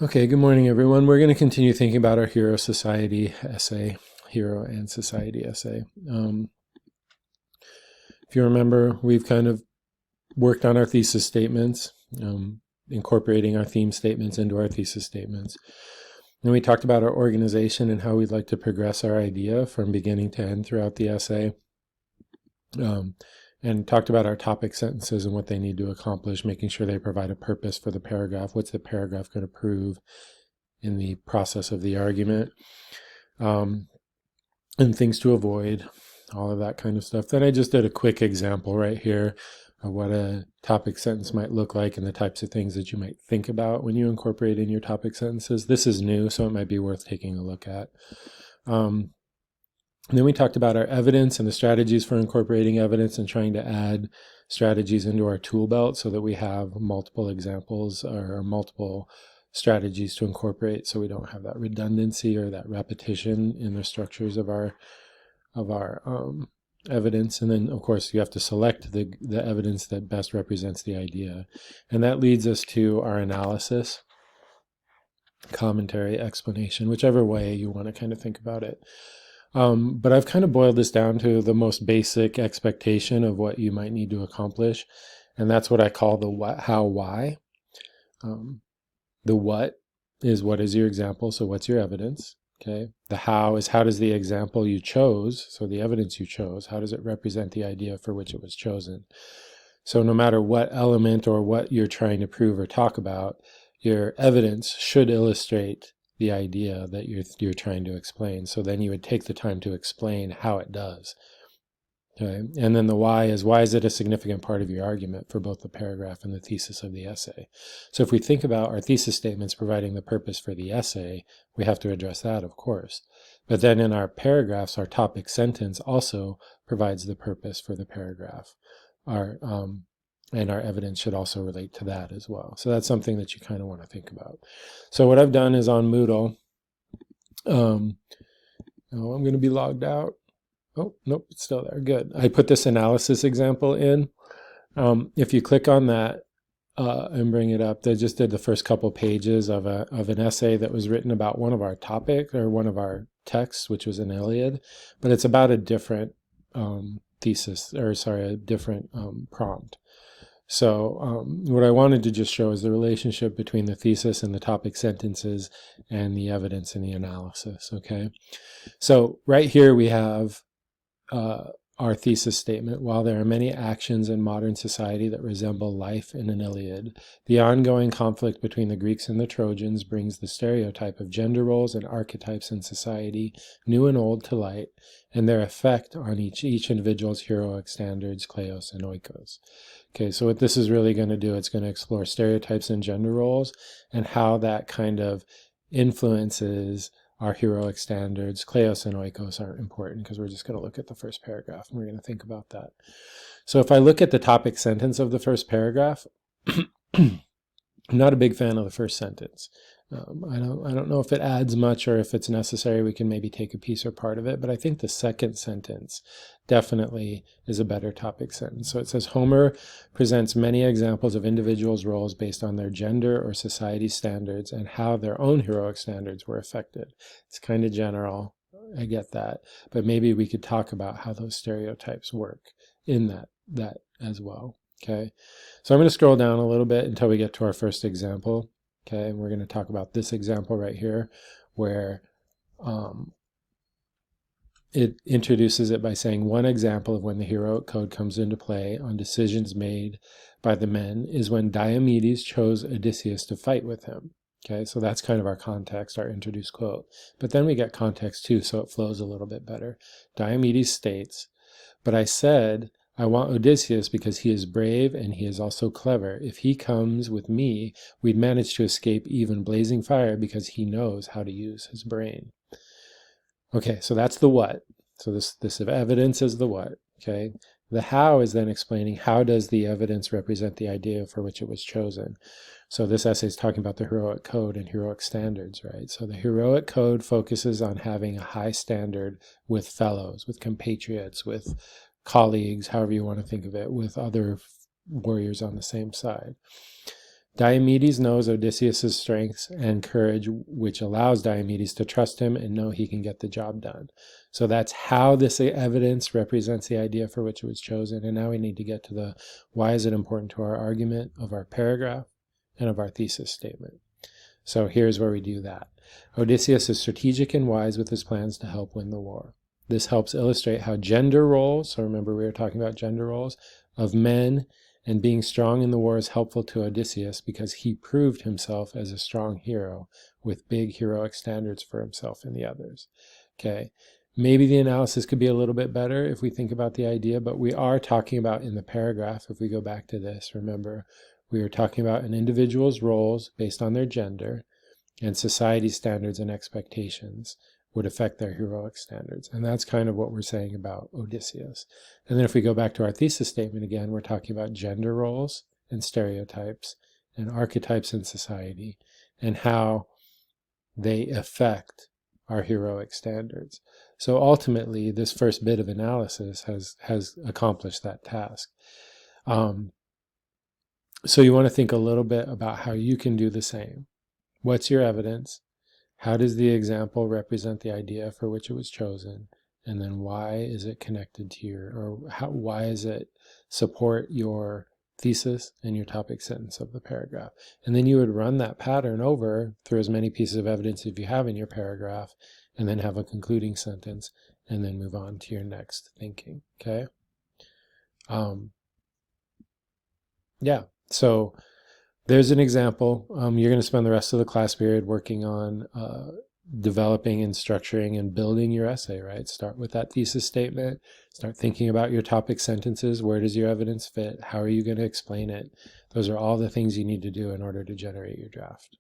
Okay, good morning, everyone. We're going to continue thinking about our Hero Society essay, Hero and Society essay. If you remember, we've kind of worked on our thesis statements, incorporating our theme statements into our thesis statements. Then we talked about our organization and how we'd like to progress our idea from beginning to end throughout the essay. And talked about our topic sentences and what they need to accomplish, making sure they provide a purpose for the paragraph. What's the paragraph going to prove in the process of the argument, and things to avoid, all of that kind of stuff. Then I just did a quick example right here of what a topic sentence might look like and the types of things that you might think about when you incorporate in your topic sentences. This is new, so it might be worth taking a look at. And then we talked about our evidence and the strategies for incorporating evidence and trying to add strategies into our tool belt so that we have multiple examples or multiple strategies to incorporate, so we don't have that redundancy or that repetition in the structures of our evidence. And then, of course, you have to select the evidence that best represents the idea. And that leads us to our analysis, commentary, explanation, whichever way you want to kind of think about it. But I've kind of boiled this down to the most basic expectation of what you might need to accomplish. And that's what I call the what, how, why. The what is your example? So what's your evidence? Okay. The how is how does the example you chose, so the evidence you chose, how does it represent the idea for which it was chosen? So no matter what element or what you're trying to prove or talk about, your evidence should illustrate the idea that you're trying to explain. So then you would take the time to explain how it does. Okay. And then the why is it a significant part of your argument for both the paragraph and the thesis of the essay? So if we think about our thesis statements providing the purpose for the essay, we have to address that, of course. But then in our paragraphs, our topic sentence also provides the purpose for the paragraph. And our evidence should also relate to that as well. So that's something that you kind of want to think about. So what I've done is on Moodle, I'm going to be logged out. Oh, nope, it's still there. Good. I put this analysis example in. If you click on that and bring it up, they just did the first couple pages of an essay that was written about one of our topic or one of our texts, which was an Iliad, but it's about a different thesis, or sorry, a different prompt. So what I wanted to just show is the relationship between the thesis and the topic sentences and the evidence and the analysis, okay? So right here we have our thesis statement. While there are many actions in modern society that resemble life in an Iliad, the ongoing conflict between the Greeks and the Trojans brings the stereotype of gender roles and archetypes in society, new and old, to light, and their effect on each individual's heroic standards, kleos and oikos. Okay, so what this is really going to do, it's going to explore stereotypes and gender roles and how that kind of influences our heroic standards. Kleos and oikos aren't important because we're just going to look at the first paragraph and we're going to think about that. So if I look at the topic sentence of the first paragraph, I'm not a big fan of the first sentence. I don't know if it adds much or if it's necessary. We can maybe take a piece or part of it, but I think the second sentence definitely is a better topic sentence. So it says, Homer presents many examples of individuals' roles based on their gender or society standards and how their own heroic standards were affected. It's kind of general, I get that, but maybe we could talk about how those stereotypes work in that as well. Okay, so I'm going to scroll down a little bit until we get to our first example. Okay, and we're going to talk about this example right here, where it introduces it by saying one example of when the heroic code comes into play on decisions made by the men is when Diomedes chose Odysseus to fight with him. Okay, so that's kind of our context, our introduced quote. But then we get context too, so it flows a little bit better. Diomedes states, but I said, I want Odysseus because he is brave and he is also clever. If he comes with me, we'd manage to escape even blazing fire because he knows how to use his brain. Okay, so that's the what. So this evidence is the what, okay? The how is then explaining how does the evidence represent the idea for which it was chosen. So this essay is talking about the heroic code and heroic standards, right? So the heroic code focuses on having a high standard with fellows, with compatriots, with colleagues, however you want to think of it, with other warriors on the same side. Diomedes knows Odysseus' strengths and courage, which allows Diomedes to trust him and know he can get the job done. So that's how this evidence represents the idea for which it was chosen. And now we need to get to the why is it important to our argument of our paragraph and of our thesis statement. So here's where we do that. Odysseus is strategic and wise with his plans to help win the war. This helps illustrate how gender roles, so remember we were talking about gender roles, of men and being strong in the war is helpful to Odysseus because he proved himself as a strong hero with big heroic standards for himself and the others. Okay, maybe the analysis could be a little bit better if we think about the idea, but we are talking about in the paragraph, if we go back to this, remember, we are talking about an individual's roles based on their gender and society's standards and expectations would affect their heroic standards. And that's kind of what we're saying about Odysseus. And then if we go back to our thesis statement again, we're talking about gender roles and stereotypes and archetypes in society and how they affect our heroic standards. So ultimately, this first bit of analysis has accomplished that task. So you want to think a little bit about how you can do the same. What's your evidence? How does the example represent the idea for which it was chosen? And then why is it connected to why does it support your thesis and your topic sentence of the paragraph? And then you would run that pattern over through as many pieces of evidence as you have in your paragraph, and then have a concluding sentence, and then move on to your next thinking, okay? Yeah, so there's an example. You're going to spend the rest of the class period working on developing and structuring and building your essay, right? Start with that thesis statement. Start thinking about your topic sentences. Where does your evidence fit? How are you going to explain it? Those are all the things you need to do in order to generate your draft.